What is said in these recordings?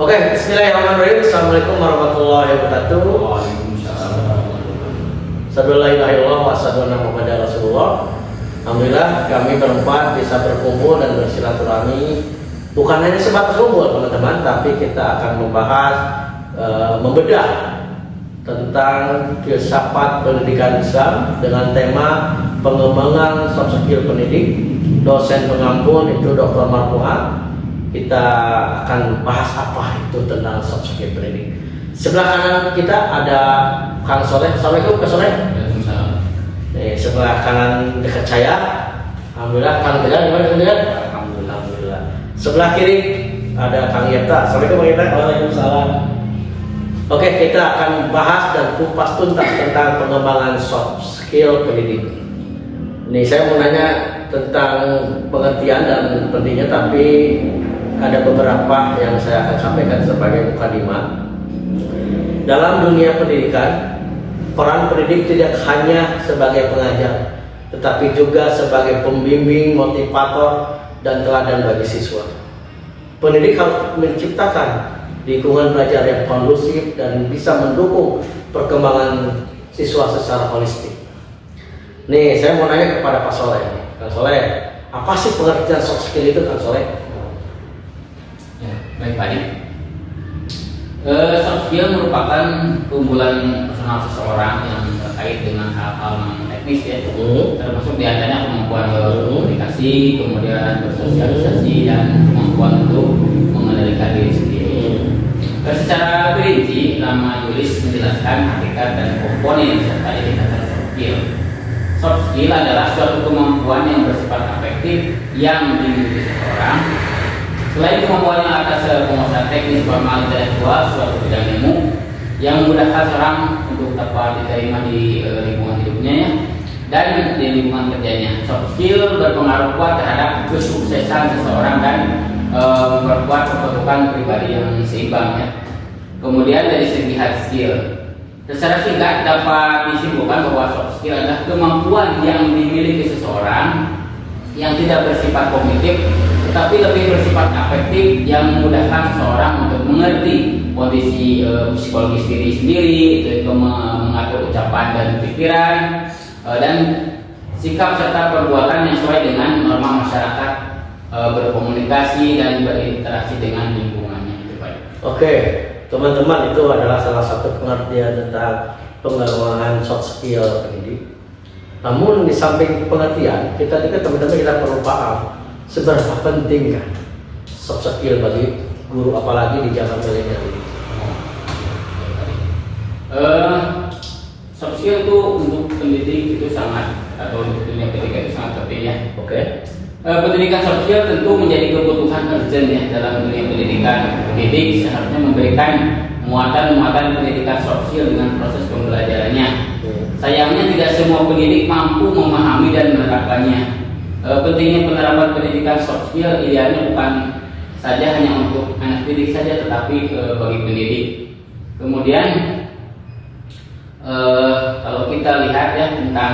Oke, bismillahirrahmanirrahim. Assalamualaikum warahmatullahi wabarakatuh. Waalaikumsalam. Asyhadu an la ilaha illallah wa asyhadu anna Muhammadar Rasulullah. Alhamdulillah kami berempat bisa berkumpul dan bersilaturahmi. Bukan hanya sebatas kumpul teman-teman, tapi kita akan membahas membedah tentang filsafat pendidikan Islam dengan tema pengembangan soft skill pendidik. Dosen pengampun itu Dr. Marfuat. Kita akan bahas apa itu tentang soft skill pendidik. Sebelah kanan kita ada Kang Soleh. Assalamualaikum Kang Soleh. Waalaikumsalam. Nih, sebelah kanan dekat saya, alhamdulillah Kang Tegar. Gimana Kang Tegar? Alhamdulillah. Sebelah kiri ada Kang Yeta. Assalamualaikum Kang Yeta. Waalaikumsalam. Oke, kita akan bahas dan kupas tuntas tentang pengembangan soft skill pendidik. Nih, saya mau nanya tentang pengertian dan pentingnya, tapi ada beberapa yang saya akan sampaikan sebagai mukadimah. Dalam dunia pendidikan, peran pendidik tidak hanya sebagai pengajar, tetapi juga sebagai pembimbing, motivator, dan teladan bagi siswa. Pendidik harus menciptakan lingkungan belajar yang kondusif dan bisa mendukung perkembangan siswa secara holistik. Nih, saya mau nanya kepada Pak Soleh. Kang Soleh, apa sih pengertian soft skill itu, Kang Soleh? Ya, baik Pak Adi. Soft skill merupakan keunggulan personal seseorang yang terkait dengan hal-hal non teknis ya, termasuk diantaranya kemampuan berkomunikasi, kemudian bersosialisasi, dan kemampuan untuk mengendalikan diri sendiri. Secara perinci, nama Yulis menjelaskan hakikat dan komponen serta indikator soft skill. Soft skill adalah suatu kemampuan yang bersifat afektif yang dimiliki seseorang. Selain kemampuannya atas penguasaan teknis formal intelektual suatu bidang ilmu yang memudahkan seorang untuk dapat diterima di lingkungan hidupnya ya, dan di lingkungan kerjanya. Soft skill berpengaruh kuat terhadap kesuksesan seseorang dan memperkuat kebutuhan pribadi yang seimbang ya. Kemudian dari segi hard skill, secara singkat dapat disimpulkan bahwa soft skill adalah kemampuan yang dimiliki seseorang yang tidak bersifat kognitif tetapi lebih bersifat afektif yang memudahkan seseorang untuk mengerti kondisi psikologis diri sendiri, yaitu mengatur ucapan dan pikiran dan sikap serta perbuatan yang sesuai dengan norma masyarakat, berkomunikasi dan berinteraksi dengan lingkungannya. Oke, teman-teman, itu adalah salah satu pengertian tentang pengembangan soft skill pendidik. Namun di samping pengertian, kita juga teman-teman kita perlu paham seberapa penting kan soft skill bagi guru, apalagi di zaman milenial ini. Soft skill itu untuk pendidik itu sangat, atau untuk dunia pendidikan itu sangat penting ya. Oke. Pendidikan soft skill tentu menjadi kebutuhan urgent ya dalam dunia pendidikan. Pendidik seharusnya memberikan muatan-muatan pendidikan soft skill dengan proses pembelajarannya. Sayangnya tidak semua pendidik mampu memahami dan menerapkannya. Pentingnya penerapan pendidikan soft skill idealnya bukan saja hanya untuk anak didik saja, tetapi bagi pendidik. Kemudian kalau kita lihat ya tentang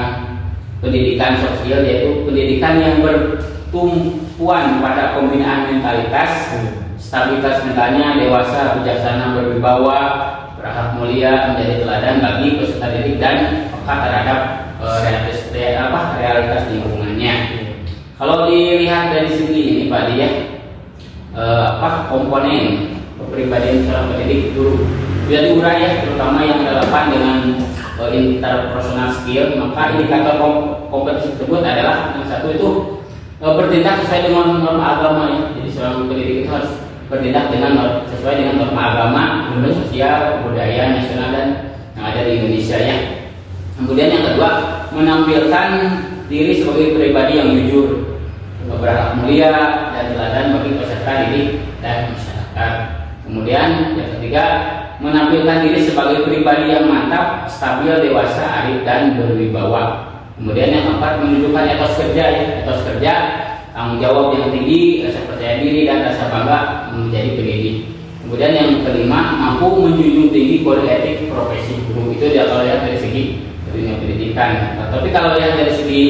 pendidikan soft skill, yaitu pendidikan yang bertumpuan pada pembinaan mentalitas, stabilitas mentalnya, dewasa, bijaksana, berwibawa, berakhlak mulia, menjadi teladan bagi peserta didik dan peka terhadap realitas lingkungannya. Kalau dilihat dari segi ini Pak Dia, komponen kepribadian seorang pendidik itu sudah diurai ya, terutama yang relevan dengan interpersonal skill. Maka indikator kompetensi tersebut adalah yang satu itu bertindak sesuai dengan norma agama ya. Jadi seorang pendidik itu harus bertindak sesuai dengan norma agama, kemudian sosial, budaya, nasional dan yang ada di Indonesia ya. Kemudian yang kedua, menampilkan diri sebagai pribadi yang jujur, berakhlak mulia dan teladan bagi peserta didik dan masyarakat. Kemudian yang ketiga, menampilkan diri sebagai pribadi yang mantap, stabil, dewasa, arif dan berwibawa. Kemudian yang keempat, menunjukkan etos kerja ya, etos kerja, tanggung jawab yang tinggi, rasa percaya diri dan rasa bangga menjadi pendidik. Kemudian yang kelima, mampu menjunjung tinggi kode etik profesi guru. Itu dia kalau lihat dari segi dunia pendidikan. Tapi kalau lihat dari segi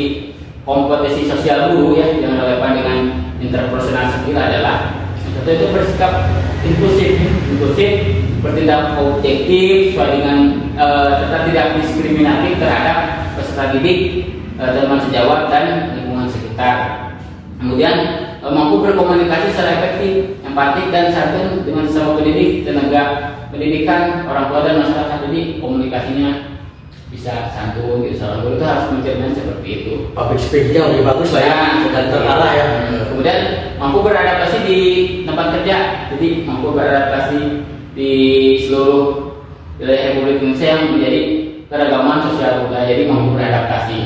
kompetensi sosial guru ya, yang relevan dengan interpersonal skill adalah yang Contoh itu bersikap inklusif, bertindak objektif sesuai dengan tetap tidak diskriminatif terhadap peserta didik, teman sejawat dan lingkungan sekitar. Kemudian mampu berkomunikasi secara efektif, empatik dan santun dengan sesama pendidik, tenaga pendidikan, orang tua dan masyarakat. Jadi komunikasinya bisa santun, gitu. Seorang guru itu harus mencerminkan seperti itu. Public speaking lebih bagus lah ya, dan terarah ya. Kemudian mampu beradaptasi di tempat kerja, jadi mampu beradaptasi di seluruh wilayah Republik Indonesia yang menjadi keragaman sosial budaya, jadi mampu beradaptasi.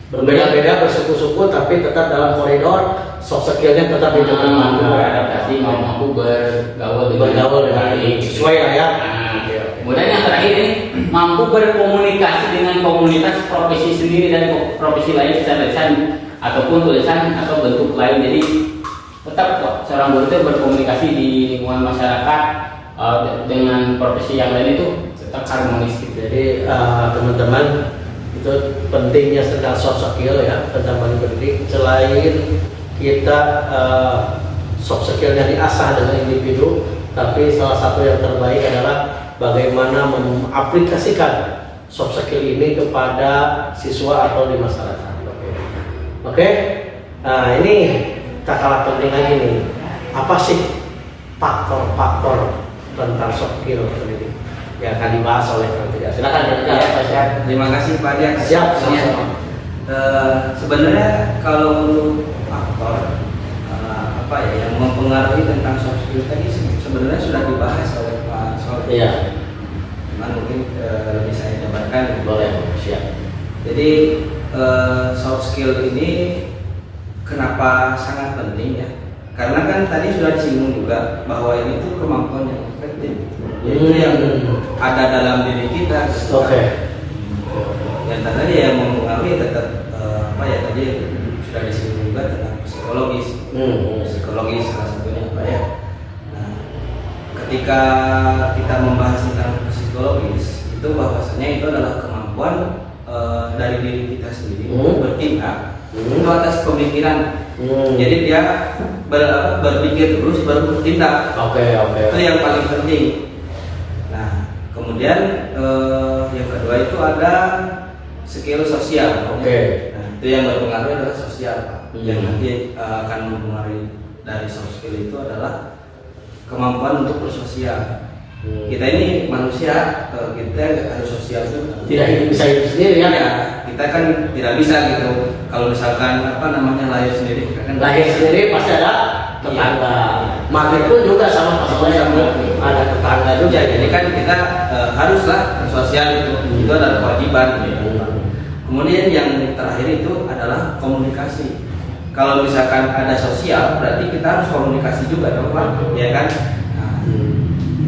Berbeda-beda, bersuku-suku, tapi tetap dalam koridor soft skill-nya tetap dijaga. Mampu beradaptasi, mampu bergaul dengan baik. Sesuai lah ya. Kemudian yang terakhir ini mampu berkomunikasi dengan komunitas profesi sendiri dan profesi lain secara lisan ataupun tulisan atau bentuk lain. Jadi tetap seorang guru itu berkomunikasi di lingkungan masyarakat dengan profesi yang lain itu tetap harmonis. Jadi teman-teman, itu pentingnya tentang soft skill ya, tentang mendidik. Selain kita soft skillnya diasah dengan individu, tapi salah satu yang terbaik adalah bagaimana mengaplikasikan soft skill ini kepada siswa atau di masyarakat. Oke. Nah, ini tak kalah penting lagi nih. Apa sih faktor-faktor tentang soft skill pendidik yang akan dibahas oleh Kang Tegar? Silakan ya. Terima kasih Pak Diak. Siap. Sama-sama. Sebenarnya kalau untuk faktor apa ya yang mempengaruhi tentang soft skill tadi sebenarnya sudah dibahas oleh Pak Soleh. Iya. Cuman mungkin lebih saya jabarkan. Boleh. Siap. Jadi soft skill ini kenapa sangat penting ya? Karena kan tadi sudah disinggung juga bahwa ini tuh kemampuan yang efektif, yaitu yang ada dalam diri kita. Oke. Yang tadi yang mempengaruhi tetap apa ya tadi sudah disinggung juga tentang psikologis. Psikologis salah satunya Pak ya. Nah, ketika kita membahas tentang psikologis itu bahwasanya itu adalah kemampuan dari diri kita sendiri bertindak itu atas pemikiran. Jadi dia berpikir terus baru bertindak. Oke. Itu yang paling penting. Nah, kemudian yang kedua itu ada skill sosial. Oke. Nah, itu yang berpengaruh adalah sosial, Pak. Yang nanti akan mempengaruhi dari soft skill itu adalah kemampuan untuk bersosial. Kita ini manusia, kita harus sosial itu. Tidak bisa hidup sendiri ya. Ya, kita kan tidak bisa gitu. Kalau misalkan lahir sendiri, kita kan Lahir sendiri pasti ada tetangga. Mati pun juga sama masalah yang ada tetangga juga. Jadi kan kita haruslah bersosial itu. Itu adalah kewajiban. Kemudian yang terakhir itu adalah komunikasi. Kalau misalkan ada sosial, berarti kita harus komunikasi juga dong Pak, ya kan? Nah,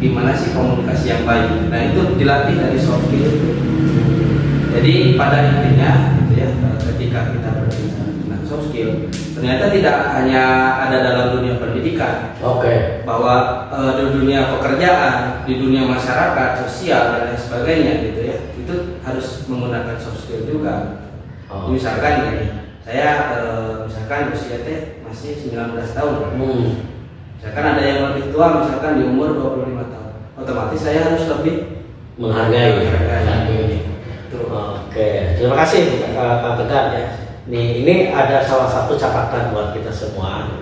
gimana sih komunikasi yang baik? Nah itu dilatih dari soft skill itu. Jadi pada intinya, gitu ya, ketika kita berbicara tentang soft skill, ternyata tidak hanya ada dalam dunia pendidikan. Oke. Bahwa di dunia pekerjaan, di dunia masyarakat, sosial dan lain sebagainya, gitu ya, itu harus menggunakan soft skill juga. Misalkan ini, saya misalkan usia teh masih 19 tahun. Misalkan ada yang lebih tua, misalkan di umur 25 tahun, otomatis saya harus lebih menghargai. Oke, terima kasih Kang Tegar ya. Ini ada salah satu catatan buat kita semua.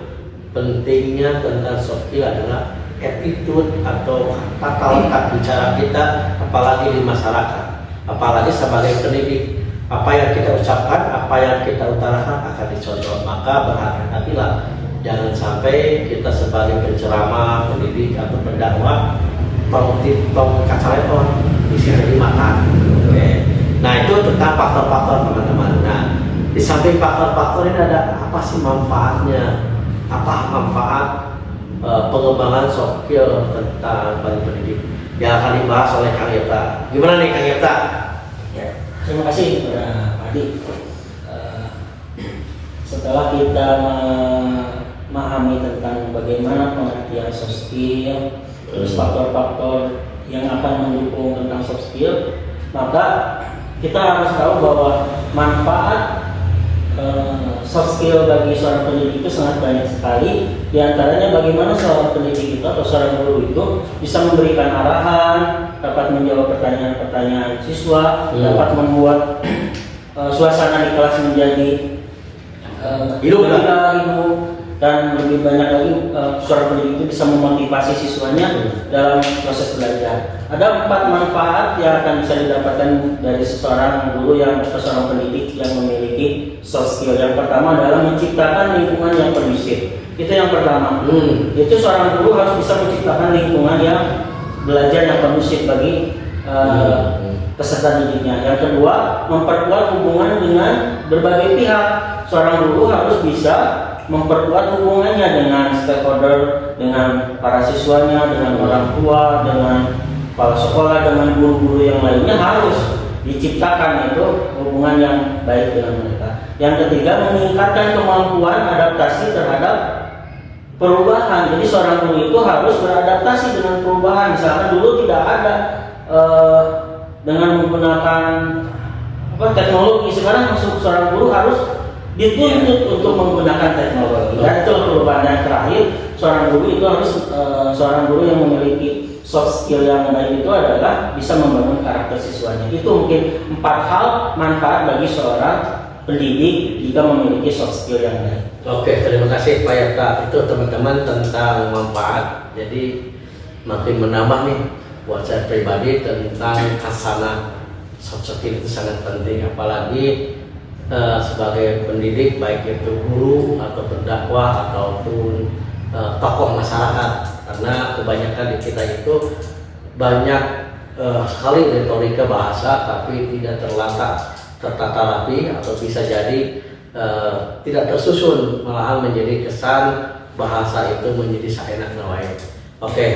Pentingnya tentang soft skill adalah attitude atau tata letak bicara kita, apalagi di masyarakat, apalagi sebagai pendidik. Apa yang kita ucapkan, apa yang kita utarakan akan dicontoh. Maka berhati-hatilah, jangan sampai kita sebagai penceramah, pendidik atau pendakwah tong kacaleton bisa dimakan. Nah itu tentang faktor-faktor teman-teman. Nah di samping faktor-faktor ini ada apa sih manfaatnya? Apa manfaat pengembangan soft skill tentang pendidik yang akan dibahas oleh Kang Yeta? Gimana nih Kang Yeta? Ya, terima kasih kepada Pak Adi. Setelah kita memahami tentang bagaimana pengertian soft skill, terus faktor-faktor yang akan mendukung tentang soft skill, maka kita harus tahu bahwa manfaat soft skill bagi seorang pendidik itu sangat banyak sekali. Di antaranya bagaimana seorang pendidik itu atau seorang guru itu bisa memberikan arahan, dapat menjawab pertanyaan-pertanyaan siswa, dapat membuat suasana di kelas menjadi Hidup. Dan lebih banyak lagi seorang pendidik itu bisa memotivasi siswanya dalam proses belajar. Ada 4 manfaat yang akan bisa didapatkan dari seorang guru atau seorang pendidik yang memiliki soft skill. Yang pertama adalah menciptakan lingkungan yang kondusif. Itu yang pertama. Itu seorang guru harus bisa menciptakan lingkungan yang belajar yang kondusif bagi peserta didiknya. Yang kedua, memperkuat hubungan dengan berbagai pihak. Seorang guru harus bisa memperkuat hubungannya dengan stakeholder, dengan para siswanya, dengan orang tua, dengan kepala sekolah, dengan guru-guru yang lainnya. Harus diciptakan itu hubungan yang baik dengan mereka. Yang ketiga, meningkatkan kemampuan adaptasi terhadap perubahan. Jadi seorang guru itu harus beradaptasi dengan perubahan. Misalkan dulu tidak ada dengan menggunakan teknologi, sekarang masuk seorang guru harus dituntut untuk menggunakan teknologi. Dan itu perubahan yang terakhir, seorang guru yang memiliki soft skill yang baik itu adalah bisa membangun karakter siswanya. Itu mungkin 4 hal manfaat bagi seorang pendidik jika memiliki soft skill yang baik. Oke, terima kasih Pak Yarta. Itu teman-teman tentang manfaat. Jadi makin menambah nih buat saya pribadi tentang khasanah soft skill itu sangat penting, apalagi sebagai pendidik, baik itu guru atau pendakwah ataupun tokoh masyarakat. Karena kebanyakan di kita itu banyak sekali retorika bahasa tapi tidak tertata rapi, atau bisa jadi tidak tersusun, malahan menjadi kesan bahasa itu menjadi seenaknya wae. Oke.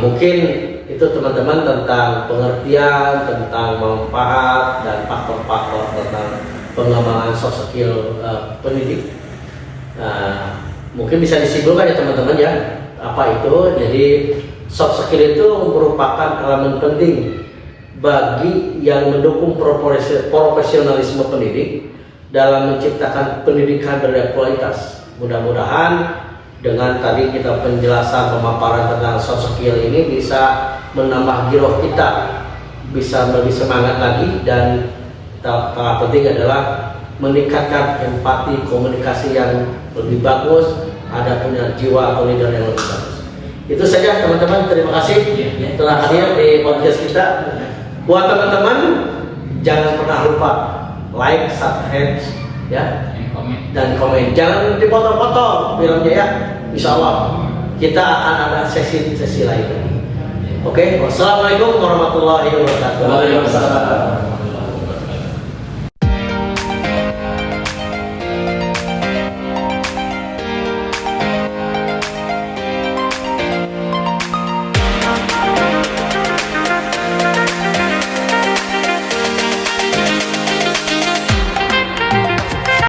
Mungkin itu teman-teman tentang pengertian, tentang manfaat dan faktor-faktor tentang pengembangan soft skill pendidik. Mungkin bisa disimpulkan ya teman-teman ya, apa itu? Jadi soft skill itu merupakan elemen penting bagi yang mendukung profesionalisme pendidik dalam menciptakan pendidikan berkualitas. Mudah-mudahan dengan tadi kita penjelasan pemaparan tentang soft skill ini bisa menambah giroh kita, bisa lebih semangat lagi, dan yang penting adalah meningkatkan empati, komunikasi yang lebih bagus, ada punya jiwa atau leader yang lebih bagus. Itu saja teman-teman, terima kasih telah hadir di podcast kita. Buat teman-teman jangan pernah lupa like, subscribe ya, dan komen. Jangan dipotong-potong filmnya ya. Insya Allah kita akan ada sesi lain. Oke, wassalamualaikum warahmatullahi wabarakatuh. Waalaikumsalam.